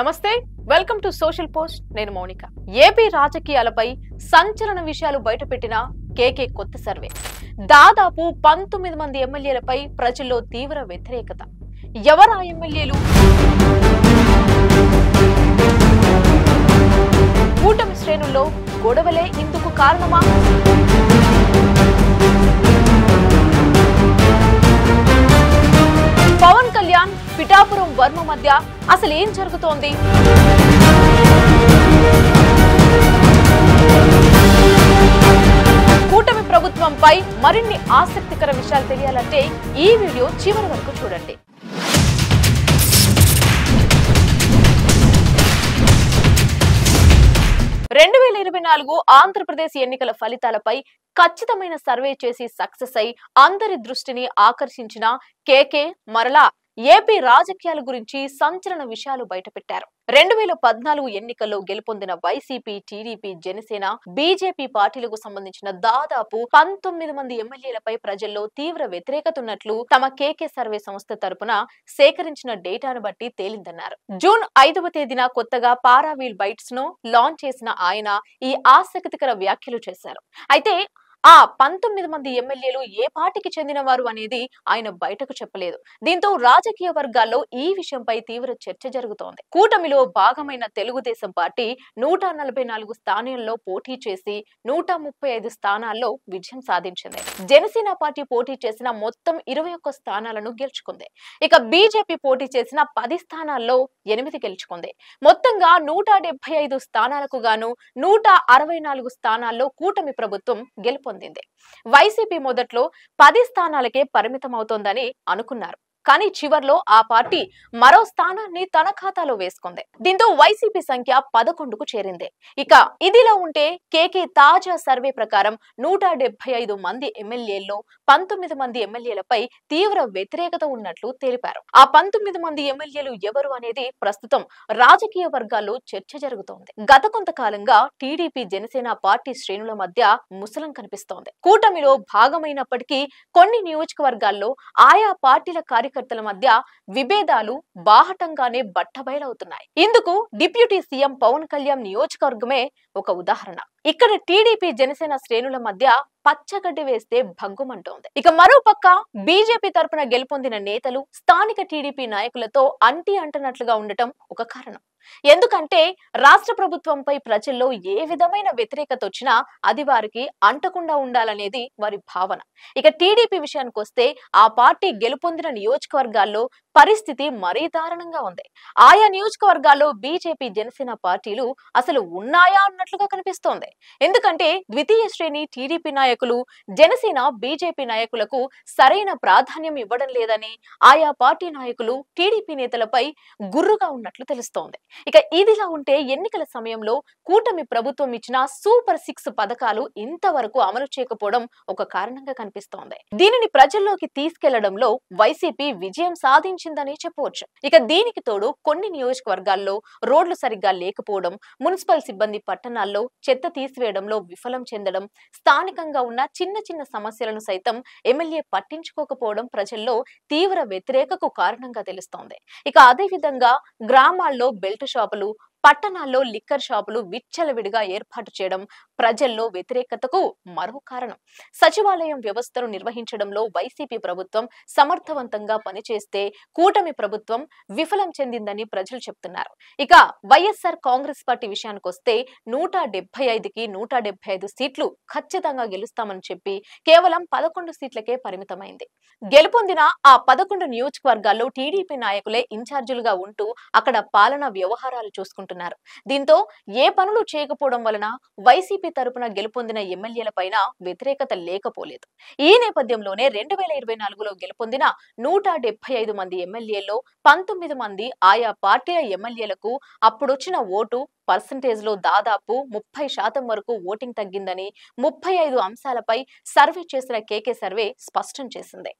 నమస్తే welcome to social post నేను Mounika AP రాజకీయాలపై సంచలన విషయాలు బయటపెట్టిన కేకే కొత్త సర్వే దాదాపు 19 మంది ఎమ్మెల్యేలపై ప్రజల్లో తీవ్ర వ్యతిరేకత ఎవరా ఎమ్మెల్యేలు కూటమి శ్రేణుల్లో గొడవలే ఇందుకు కారణమా పవన్ కళ్యాణ్ పిఠాపురం వర్మ మధ్య అసలు ఏం జరుగుతోంది కూటమి ప్రభుత్వంపై మరిన్ని ఆసక్తికర విషయాలు తెలియాలంటే ఈ వీడియో చివరి వరకు చూడండి. 2024 ఆంధ్రప్రదేశ్ ఎన్నికల ఫలితాలపై ఖచ్చితమైన సర్వే చేసి సక్సెస్ అయి అందరి దృష్టిని ఆకర్షించిన కేకే మరలా ఏపీ రాజకీయాల గురించి సంచలన విషయాలు బయటపెట్టారు. 2014 ఎన్నికల్లో గెలుపొందిన వైసీపీ, టీడీపీ, జనసేన, బీజేపీ పార్టీలకు సంబంధించిన దాదాపు 19 మంది ఎమ్మెల్యేలపై ప్రజల్లో తీవ్ర వ్యతిరేకత ఉన్నట్లు తమ కేకే సర్వే సంస్థ తరపున సేకరించిన డేటాను బట్టి తేలిందన్నారు. జూన్ 5వ తేదీన కొత్తగా పారావీల్ బైట్స్ ను లాంచ్ చేసిన ఆయన ఈ ఆసక్తికర వ్యాఖ్యలు చేశారు. అయితే ఆ 19 మంది ఎమ్మెల్యేలు ఏ పార్టీకి చెందిన వారు అనేది ఆయన బయటకు చెప్పలేదు. దీంతో రాజకీయ వర్గాల్లో ఈ విషయంపై తీవ్ర చర్చ జరుగుతోంది. కూటమిలో భాగమైన తెలుగుదేశం పార్టీ 144 స్థానాల్లో పోటీ చేసి 135 స్థానాల్లో విజయం సాధించింది. జనసేన పార్టీ పోటీ చేసిన మొత్తం 21 స్థానాలను గెలుచుకుంది. ఇక బీజేపీ పోటీ చేసిన 10 స్థానాల్లో 8 గెలుచుకుంది. మొత్తంగా 175 స్థానాలకు గాను 164 స్థానాల్లో కూటమి ప్రభుత్వం గెలుపొందింది. వైసీపీ మొదట్లో 10 స్థానాలకే పరిమితమవుతోందని అనుకున్నారు. కానీ చివర్లో ఆ పార్టీ మరో స్థానాన్ని తన ఖాతాలో వేసుకుంది. దీంతో వైసీపీ సంఖ్య 11కు చేరింది. ఇక ఇదిలా ఉంటే కేకే తాజా సర్వే ప్రకారం 175 మంది ఎమ్మెల్యేల్లో 19 మంది ఎమ్మెల్యేలపై తీవ్ర వ్యతిరేకత ఉన్నట్లు తెలిపారు. ఆ 19 మంది ఎమ్మెల్యేలు ఎవరు అనేది ప్రస్తుతం రాజకీయ వర్గాల్లో చర్చ జరుగుతోంది. గత కొంతకాలంగా టీడీపీ, జనసేన పార్టీ శ్రేణుల మధ్య ముసలం కనిపిస్తోంది. కూటమిలో భాగమైనప్పటికీ కొన్ని నియోజకవర్గాల్లో ఆయా పార్టీల కార్యకర్తల మధ్య విభేదాలు బాహటంగానే బట్టబయలవుతున్నాయి. ఇందుకు డిప్యూటీ సీఎం పవన్ కళ్యాణ్ నియోజకవర్గమే ఒక ఉదాహరణ. ఇక్కడ టీడీపీ, జనసేన శ్రేణుల మధ్య పచ్చగడ్డి వేస్తే భగ్గుమంటోంది. ఇక మరోపక్క బీజేపీ తరపున గెలుపొందిన నేతలు స్థానిక టీడీపీ నాయకులతో అంటనట్లుగా ఉండటం ఒక కారణం. ఎందుకంటే రాష్ట్ర ప్రభుత్వంపై ప్రజల్లో ఏ విధమైన వ్యతిరేకత వచ్చినా అది వారికి అంటకుండా ఉండాలనేది వారి భావన. ఇక టీడీపీ విషయానికి వస్తే ఆ పార్టీ గెలుపొందిన నియోజకవర్గాల్లో పరిస్థితి మరీ దారుణంగా ఉంది. ఆయా నియోజకవర్గాల్లో బీజేపీ, జనసేన పార్టీలు అసలు ఉన్నాయా అన్నట్లుగా కనిపిస్తోంది. ఎందుకంటే ద్వితీయ శ్రేణి టీడీపీ నాయకులు జనసేన, బీజేపీ నాయకులకు సరైన ప్రాధాన్యం ఇవ్వడం లేదని ఆయా పార్టీ నాయకులు టీడీపీ నేతలపై గుర్రుగా ఉన్నట్లు తెలుస్తోంది. ఇక ఇదిలా ఉంటే ఎన్నికల సమయంలో కూటమి ప్రభుత్వం ఇచ్చిన సూపర్ 6 పథకాలు ఇంతవరకు అమలు చేయకపోవడం ఒక కారణంగా కనిపిస్తోంది. దీనిని ప్రజల్లోకి తీసుకెళ్లడంలో వైసీపీ విజయం సాధించిందని చెప్పవచ్చు. ఇక దీనికి తోడు కొన్ని నియోజకవర్గాల్లో రోడ్లు సరిగ్గా లేకపోవడం, మున్సిపల్ సిబ్బంది పట్టణాల్లో చెత్త తీసివేయడంలో విఫలం చెందడం, స్థానికంగా ఉన్న చిన్న చిన్న సమస్యలను సైతం ఎమ్మెల్యే పట్టించుకోకపోవడం ప్రజల్లో తీవ్ర వ్యతిరేకకు కారణంగా తెలుస్తోంది. ఇక అదే విధంగా గ్రామాల్లో బెల్ట్ షాపులు, పట్టణాల్లో లిక్కర్ షాపులు విచ్చలవిడిగా ఏర్పాటు చేయడం ప్రజల్లో వ్యతిరేకతకు మరో కారణం. సచివాలయం వ్యవస్థను నిర్వహించడంలో వైసీపీ ప్రభుత్వం సమర్థవంతంగా పనిచేస్తే కూటమి ప్రభుత్వం విఫలం చెందిందని ప్రజలు చెప్తున్నారు. ఇక వైఎస్ఆర్ కాంగ్రెస్ పార్టీ విషయానికి వస్తే 175కి 175 సీట్లు ఖచ్చితంగా గెలుస్తామని చెప్పి కేవలం 11 సీట్లకే పరిమితమైంది. గెలుపొందిన ఆ 11 నియోజకవర్గాల్లో టీడీపీ నాయకులే ఇన్ఛార్జీలుగా ఉంటూ అక్కడ పాలనా వ్యవహారాలు చూసుకుంటున్నారు. దీంతో ఏ పనులు చేయకపోవడం వలన వైసీపీ తరపున గెలుపొందిన ఎమ్మెల్యేల పైన వ్యతిరేకత లేకపోలేదు. ఈ నేపథ్యంలోనే 2024లో గెలుపొందిన 175 మంది ఎమ్మెల్యేల్లో 19 మంది ఆయా పార్టీల ఎమ్మెల్యేలకు అప్పుడొచ్చిన ఓటు పర్సెంటేజ్ లో దాదాపు 30% వరకు ఓటింగ్ తగ్గిందని 35 అంశాలపై సర్వే చేసిన కేకే సర్వే స్పష్టం చేసింది.